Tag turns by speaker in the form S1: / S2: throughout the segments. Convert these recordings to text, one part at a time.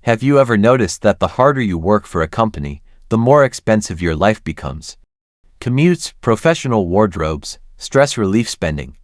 S1: Have you ever noticed that the harder you work for a company, the more expensive your life becomes? Commutes, professional wardrobes, stress relief spending.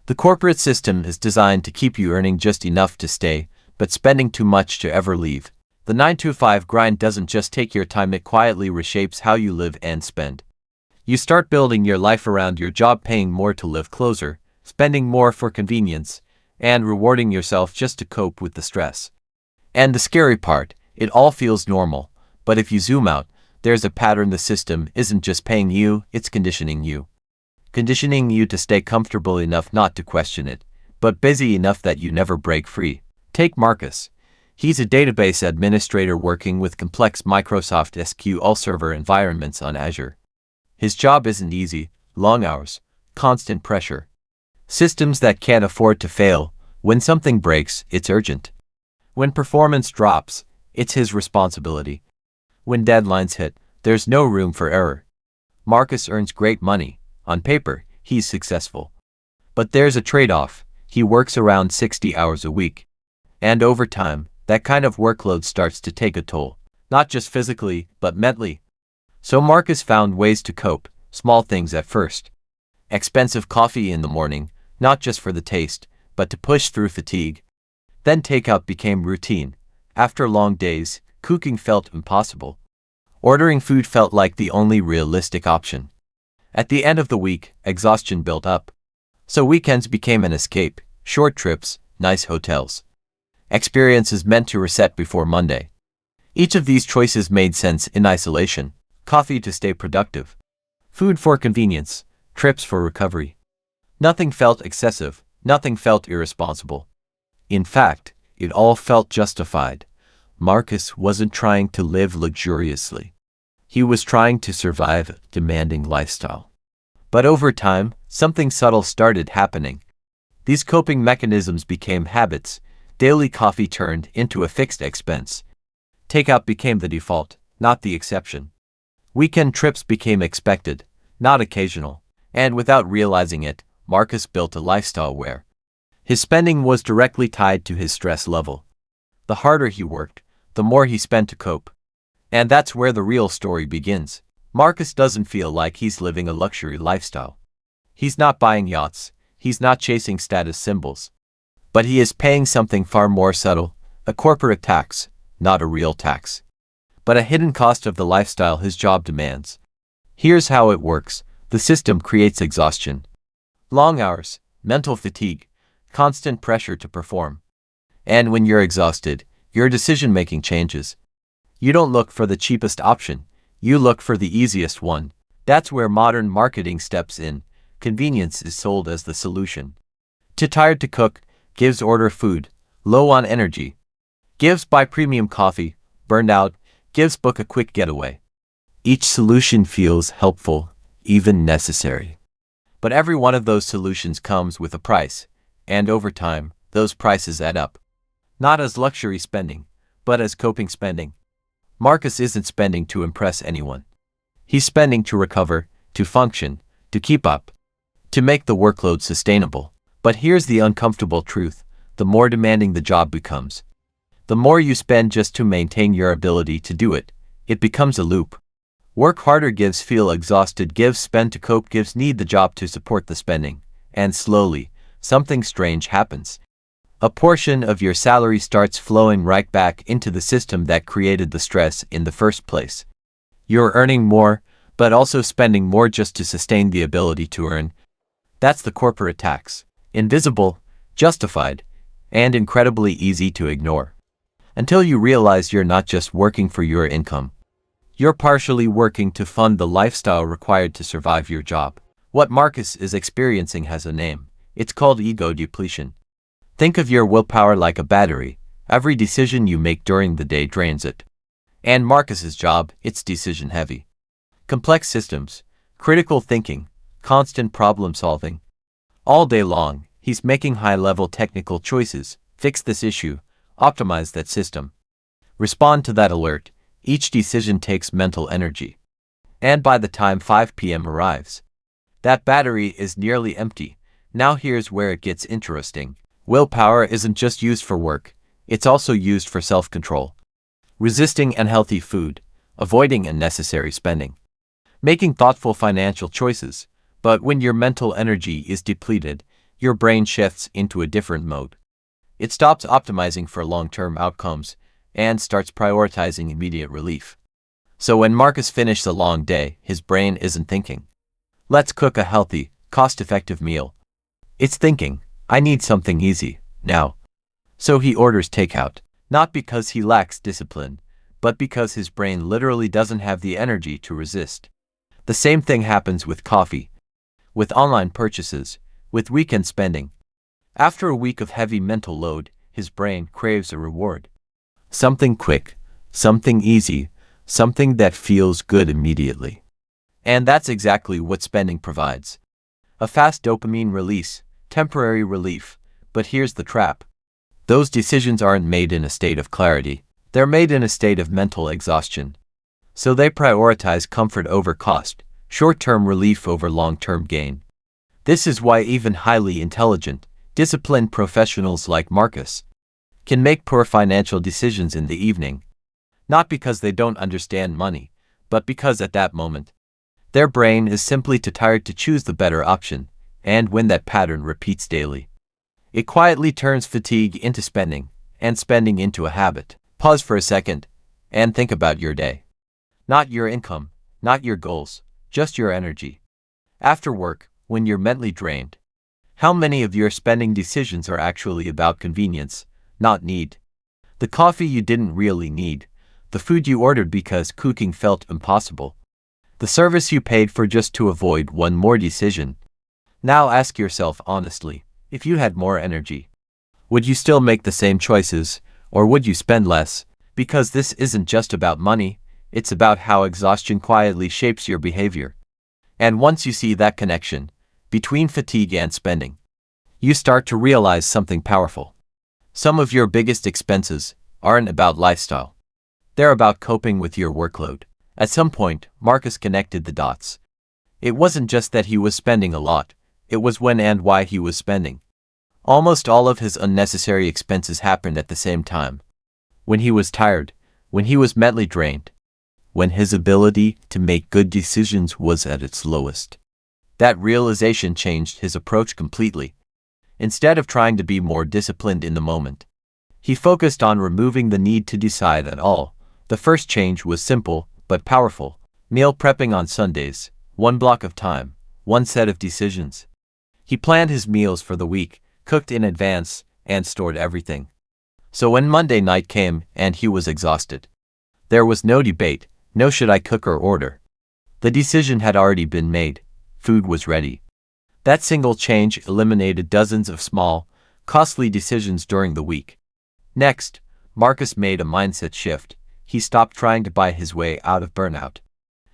S1: The corporate system is designed to keep you earning just enough to stay, but spending too much to ever leave. The 9-to-5 grind doesn't just take your time, it quietly reshapes how you live and spend. You start building your life around your job, paying more to live closer, spending more for convenience, and rewarding yourself just to cope with the stress. And the scary part, it all feels normal, but if you zoom out, there's a pattern. The system isn't just paying you, it's conditioning you. Conditioning you to stay comfortable enough not to question it, but busy enough that you never break free. Take Marcus. He's a database administrator working with complex Microsoft SQL Server environments on Azure. His job isn't easy: long hours, constant pressure, systems that can't afford to fail. When something breaks, it's urgent. When performance drops, it's his responsibility. When deadlines hit, there's no room for error. Marcus earns great money. On paper, he's successful. But there's a trade-off. He works around 60 hours a week. And over time, that kind of workload starts to take a toll, not just physically, but mentally. So Marcus found ways to cope, small things at first. Expensive coffee in the morning, not just for the taste, but to push through fatigue. Then takeout became routine. After long days, cooking felt impossible. Ordering food felt like the only realistic option. At the end of the week, exhaustion built up. So weekends became an escape: short trips, nice hotels, experiences meant to reset before Monday. Each of these choices made sense in isolation: coffee to stay productive, food for convenience, trips for recovery. Nothing felt excessive, nothing felt irresponsible. In fact, it all felt justified. Marcus wasn't trying to live luxuriously. He was trying to survive a demanding lifestyle. But over time, something subtle started happening. These coping mechanisms became habits. Daily coffee turned into a fixed expense. Takeout became the default, not the exception. Weekend trips became expected, not occasional. And without realizing it, Marcus built a lifestyle where his spending was directly tied to his stress level. The harder he worked, the more he spent to cope. And that's where the real story begins. Marcus doesn't feel like he's living a luxury lifestyle. He's not buying yachts, he's not chasing status symbols. But he is paying something far more subtle: a corporate tax, not a real tax, but a hidden cost of the lifestyle his job demands. Here's how it works. The system creates exhaustion. Long hours, mental fatigue, constant pressure to perform. And when you're exhausted, your decision-making changes. You don't look for the cheapest option, you look for the easiest one. That's where modern marketing steps in. Convenience is sold as the solution. Too tired to cook, gives order food. Low on energy, gives buy premium coffee. Burnout, gives book a quick getaway. Each solution feels helpful, even necessary. But every one of those solutions comes with a price, and over time, those prices add up. Not as luxury spending, but as coping spending. Marcus isn't spending to impress anyone. He's spending to recover, to function, to keep up, to make the workload sustainable. But here's the uncomfortable truth: the more demanding the job becomes, the more you spend just to maintain your ability to do it. It becomes a loop. Work harder gives feel exhausted, gives spend to cope, gives need the job to support the spending. And slowly, something strange happens. A portion of your salary starts flowing right back into the system that created the stress in the first place. You're earning more, but also spending more just to sustain the ability to earn. That's the corporate tax. Invisible, justified, and incredibly easy to ignore. Until you realize you're not just working for your income. You're partially working to fund the lifestyle required to survive your job. What Marcus is experiencing has a name. It's called ego depletion. Think of your willpower like a battery. Every decision you make during the day drains it. And Marcus's job, it's decision heavy. Complex systems, critical thinking, constant problem solving. All day long, he's making high-level technical choices. Fix this issue, optimize that system, respond to that alert. Each decision takes mental energy. And by the time 5 p.m. arrives, that battery is nearly empty. Now here's where it gets interesting. Willpower isn't just used for work, it's also used for self-control. resisting unhealthy food, avoiding unnecessary spending, making thoughtful financial choices. But when your mental energy is depleted, your brain shifts into a different mode. It stops optimizing for long-term outcomes and starts prioritizing immediate relief. So when Marcus finished a long day, his brain isn't thinking, "Let's cook a healthy, cost-effective meal." It's thinking, "I need something easy, now." So he orders takeout, not because he lacks discipline, but because his brain literally doesn't have the energy to resist. The same thing happens with coffee, with online purchases, with weekend spending. After a week of heavy mental load, his brain craves a reward. Something quick, something easy, something that feels good immediately. And that's exactly what spending provides. A fast dopamine release, temporary relief. But here's the trap. Those decisions aren't made in a state of clarity. They're made in a state of mental exhaustion. So they prioritize comfort over cost, short-term relief over long-term gain. This is why even highly intelligent, disciplined professionals like Marcus can make poor financial decisions in the evening. Not because they don't understand money, but because at that moment, their brain is simply too tired to choose the better option, and when that pattern repeats daily, it quietly turns fatigue into spending, and spending into a habit. Pause for a second, and think about your day. Not your income, not your goals, just your energy. After work, when you're mentally drained, how many of your spending decisions are actually about convenience, not need? The coffee you didn't really need, the food you ordered because cooking felt impossible, the service you paid for just to avoid one more decision. Now ask yourself honestly, if you had more energy, would you still make the same choices, or would you spend less? Because this isn't just about money, it's about how exhaustion quietly shapes your behavior. And once you see that connection between fatigue and spending, you start to realize something powerful. Some of your biggest expenses aren't about lifestyle. They're about coping with your workload. At some point, Marcus connected the dots. It wasn't just that he was spending a lot, it was when and why he was spending. Almost all of his unnecessary expenses happened at the same time. When he was tired, when he was mentally drained, when his ability to make good decisions was at its lowest. That realization changed his approach completely. Instead of trying to be more disciplined in the moment, he focused on removing the need to decide at all. The first change was simple but powerful. Meal prepping on Sundays, one block of time, one set of decisions. He planned his meals for the week, cooked in advance, and stored everything. So when Monday night came and he was exhausted, there was no debate, no should I cook or order. The decision had already been made. Food was ready. That single change eliminated dozens of small, costly decisions during the week. Next, Marcus made a mindset shift. He stopped trying to buy his way out of burnout.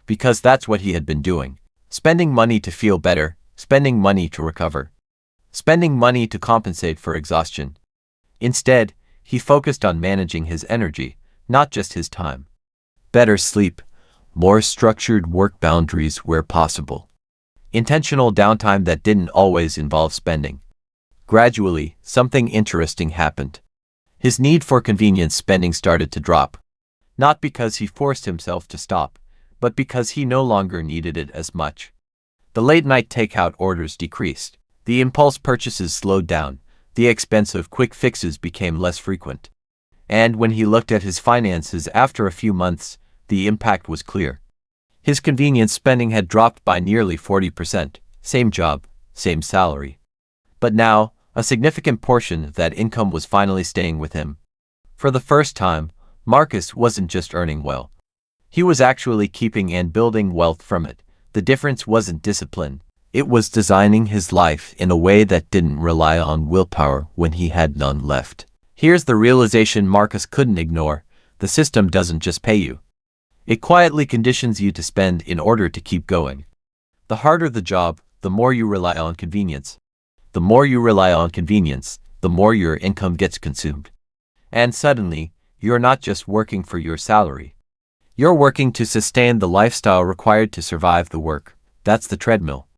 S1: Because that's what he had been doing. Spending money to feel better, spending money to recover, spending money to compensate for exhaustion. Instead, he focused on managing his energy, not just his time. Better sleep, more structured work boundaries where possible. Intentional downtime that didn't always involve spending. Gradually, something interesting happened. His need for convenience spending started to drop. Not because he forced himself to stop, but because he no longer needed it as much. The late-night takeout orders decreased. The impulse purchases slowed down. The expensive quick fixes became less frequent. And when he looked at his finances after a few months, the impact was clear. His convenience spending had dropped by nearly 40%, same job, same salary. But now, a significant portion of that income was finally staying with him. For the first time, Marcus wasn't just earning well. He was actually keeping and building wealth from it. The difference wasn't discipline. It was designing his life in a way that didn't rely on willpower when he had none left. Here's the realization Marcus couldn't ignore. The system doesn't just pay you. It quietly conditions you to spend in order to keep going. The harder the job, the more you rely on convenience. The more you rely on convenience, the more your income gets consumed. And suddenly, you're not just working for your salary. You're working to sustain the lifestyle required to survive the work. That's the treadmill.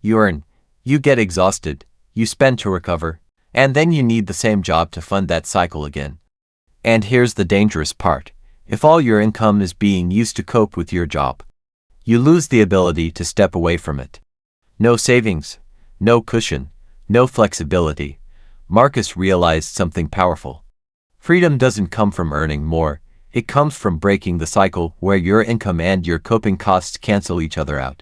S1: You earn, you get exhausted, you spend to recover, and then you need the same job to fund that cycle again. And here's the dangerous part. If all your income is being used to cope with your job, you lose the ability to step away from it. No savings, no cushion, no flexibility. Marcus realized something powerful. Freedom doesn't come from earning more, it comes from breaking the cycle where your income and your coping costs cancel each other out.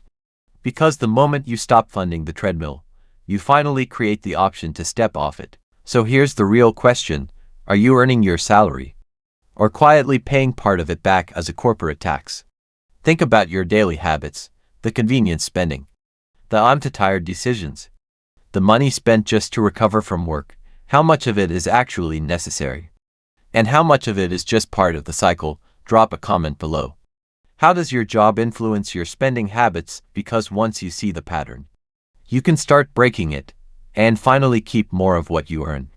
S1: Because the moment you stop funding the treadmill, you finally create the option to step off it. So here's the real question: are you earning your salary, or quietly paying part of it back as a corporate tax? Think about your daily habits, the convenience spending, the I'm too tired decisions, the money spent just to recover from work. How much of it is actually necessary? And how much of it is just part of the cycle? Drop a comment below. How does your job influence your spending habits? Because once you see the pattern, you can start breaking it and finally keep more of what you earn.